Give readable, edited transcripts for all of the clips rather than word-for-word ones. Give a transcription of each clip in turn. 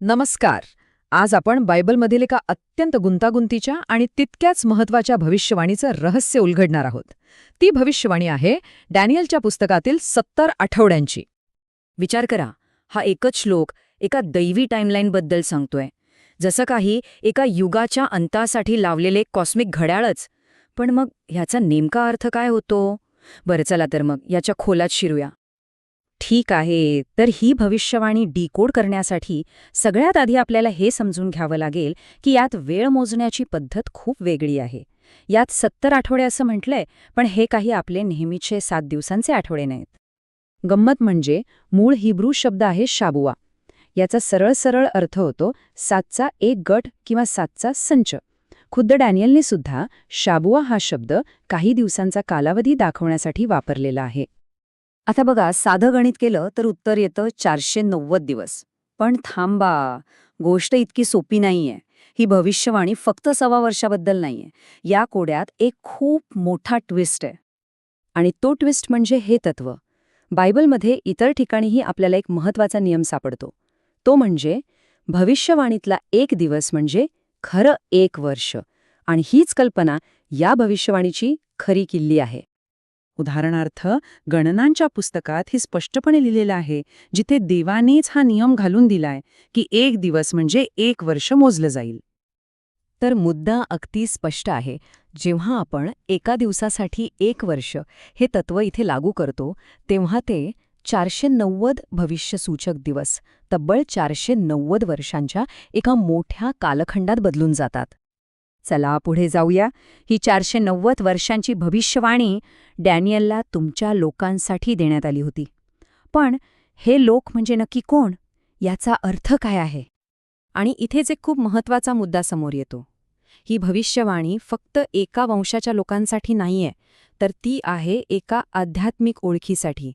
नमस्कार. आज आपण बायबलमधील एका अत्यंत गुंतागुंतीच्या आणि तितक्याच महत्वाच्या भविष्यवाणीचं रहस्य उलगडणार आहोत. ती भविष्यवाणी आहे डॅनियलच्या पुस्तकातील 70 आठवड्यांची. विचार करा, हा एकच श्लोक एका दैवी टाईमलाईनबद्दल सांगतोय, जसं काही एका युगाच्या अंतासाठी लावलेले कॉस्मिक घड्याळच. पण मग ह्याचा नेमका अर्थ काय होतो? बरं, चला तर मग याच्या खोलात शिरूया. ठीक आहे, तर ही भविष्यवाणी डिकोड करण्यासाठी सगळ्यात आधी आपल्याला हे समजून घ्यावं लागेल की यात वेळ मोजण्याची पद्धत खूप वेगळी आहे. यात 70 आठवडे असं म्हटलंय, पण हे काही आपले नेहमीचे 7 दिवसांचे आठवडे नाहीत. गंमत म्हणजे मूळ हिब्रू शब्द आहे शाबुआ. याचा सरळ सरळ अर्थ होतो 7चा एक गट किंवा 7चा संच. खुद्द डॅनियलने सुद्धा शाबुआ हा शब्द काही दिवसांचा कालावधी दाखवण्यासाठी वापरलेला आहे. आता बघा, साधं गणित केलं तर उत्तर येतं 490 दिवस. पण थांबा, गोष्ट इतकी सोपी नाहीये. ही भविष्यवाणी फक्त 1.25 वर्षाबद्दल नाहीये. या कोड्यात एक खूप मोठा ट्विस्ट आहे. आणि तो ट्विस्ट म्हणजे हे तत्व. बायबलमध्ये इतर ठिकाणीही आपल्याला एक महत्वाचा नियम सापडतो. तो म्हणजे भविष्यवाणीतला एक दिवस म्हणजे खरं 1 वर्ष. आणि हीच कल्पना या भविष्यवाणीची खरी किल्ली आहे. उदाहरणार्थ, गणनांच्या पुस्तकात हे स्पष्टपणे लिहिलेलं आहे, जिथे देवानेच हा नियम घालून दिलाय की 1 दिवस म्हणजे 1 वर्ष मोजलं जाईल. तर मुद्दा अगदी स्पष्ट आहे. जेव्हा आपण एका दिवसासाठी 1 वर्ष हे तत्व इथे लागू करतो, तेव्हा ते 490 भविष्यसूचक दिवस, तब्बल 490 वर्षांच्या एका मोठ्या कालखंडात बदलून जातात. चला पुढे जाऊया. ही 490 वर्षांची भविष्यवाणी डॅनियलला तुमच्या लोकांसाठी देण्यात आली होती. पण हे लोक म्हणजे नक्की कोण? याचा अर्थ काय आहे? आणि इथेच एक खूप महत्वाचा मुद्दा समोर येतो. ही भविष्यवाणी फक्त एका वंशाच्या लोकांसाठी नाहीये, तर ती आहे एका आध्यात्मिक ओळखीसाठी,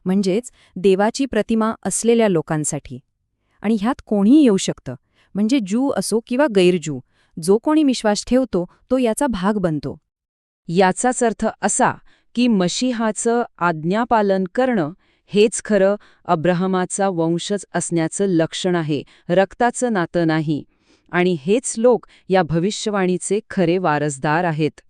म्हणजेच देवाची प्रतिमा असलेल्या लोकांसाठी. आणि ह्यात कोणीही येऊ शकतं, म्हणजे ज्यू असो किंवा गैरज्यू. जो कोणी विश्वास ठेवतो तो याचा भाग बनतो. याचाच अर्थ असा की मशीहाचं आज्ञापालन करणं हेच खरं अब्राहमाचा वंशज असण्याचं लक्षण आहे, रक्ताचं नातं नाही. आणि हेच लोक या भविष्यवाणीचे खरे वारसदार आहेत.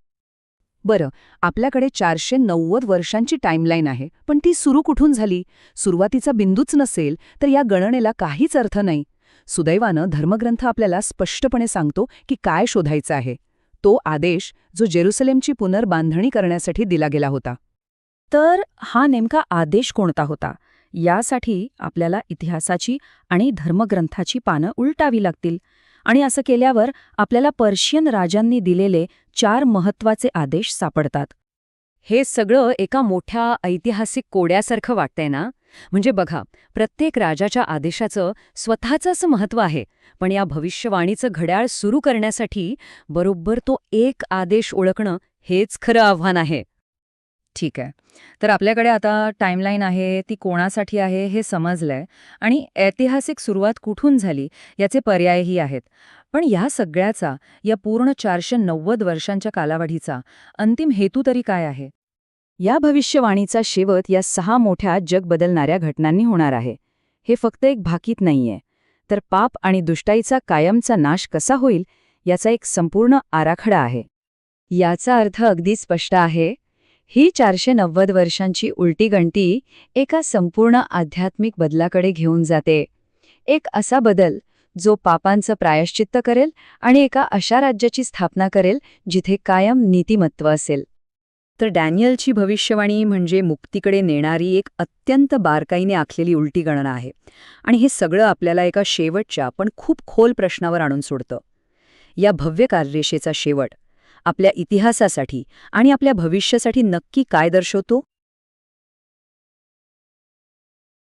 बरं, आपल्याकडे 490 वर्षांची टाईमलाईन आहे, पण ती सुरू कुठून झाली? सुरुवातीचा बिंदूच नसेल तर या गणनेला काहीच अर्थ नाही. सुदैवानं धर्मग्रंथ आपल्याला स्पष्टपणे सांगतो की काय शोधायचं आहे. तो आदेश जो जेरुसलेमची पुनर्बांधणी करण्यासाठी दिला गेला होता. तर हा नेमका आदेश कोणता होता? यासाठी आपल्याला इतिहासाची आणि धर्मग्रंथाची पानं उलटावी लागतील. आणि असं केल्यावर आपल्याला पर्शियन राजांनी दिलेले 4 महत्त्वाचे आदेश सापडतात. हे सगळं एका मोठ्या ऐतिहासिक कोड्यासारखं वाटतंय ना? म्हणजे बघा, प्रत्येक राजाच्या आदेशाचं स्वतःचं असं महत्त्व आहे, पण या भविष्यवाणीचं घड्याळ सुरू करण्यासाठी बरोबर तो एक आदेश ओळखणं हेच खरं आव्हान आहे. ठीक आहे, तर आपल्याकडे आता टाईमलाईन आहे, ती कोणासाठी आहे हे समजलंय, आणि ऐतिहासिक सुरुवात कुठून झाली याचे पर्यायही आहेत. पण या सगळ्याचा, या पूर्ण 490 वर्षांच्या कालावधीचा अंतिम हेतू तरी काय आहे? या भविष्यवाणीचा शेवट या 6 मोठ्या जग बदलणाऱ्या घटनांनी होणार आहे. हे फक्त एक भाकीत नाहीये, तर पाप आणि दुष्टाईचा कायमचा नाश कसा होईल याचा एक संपूर्ण आराखडा आहे. याचा अर्थ अगदी स्पष्ट आहे. ही 490 वर्षांची उलटी गणती एका संपूर्ण आध्यात्मिक बदलाकडे घेऊन जाते. एक असा बदल जो पापांचं प्रायश्चित्त करेल आणि एका अशा राज्याची स्थापना करेल जिथे कायम नीतिमत्व असेल. तर डॅनियलची भविष्यवाणी म्हणजे मुक्तीकडे नेणारी एक अत्यंत बारकाईने आखलेली उलटी गणना आहे. आणि हे सगळं आपल्याला एका शेवटच्या पण खूप खोल प्रश्नावर आणून सोडतं. या भव्य कार्यरेषेचा शेवट आपल्या इतिहासासाठी आणि आपल्या भविष्यासाठी नक्की काय दर्शवतो?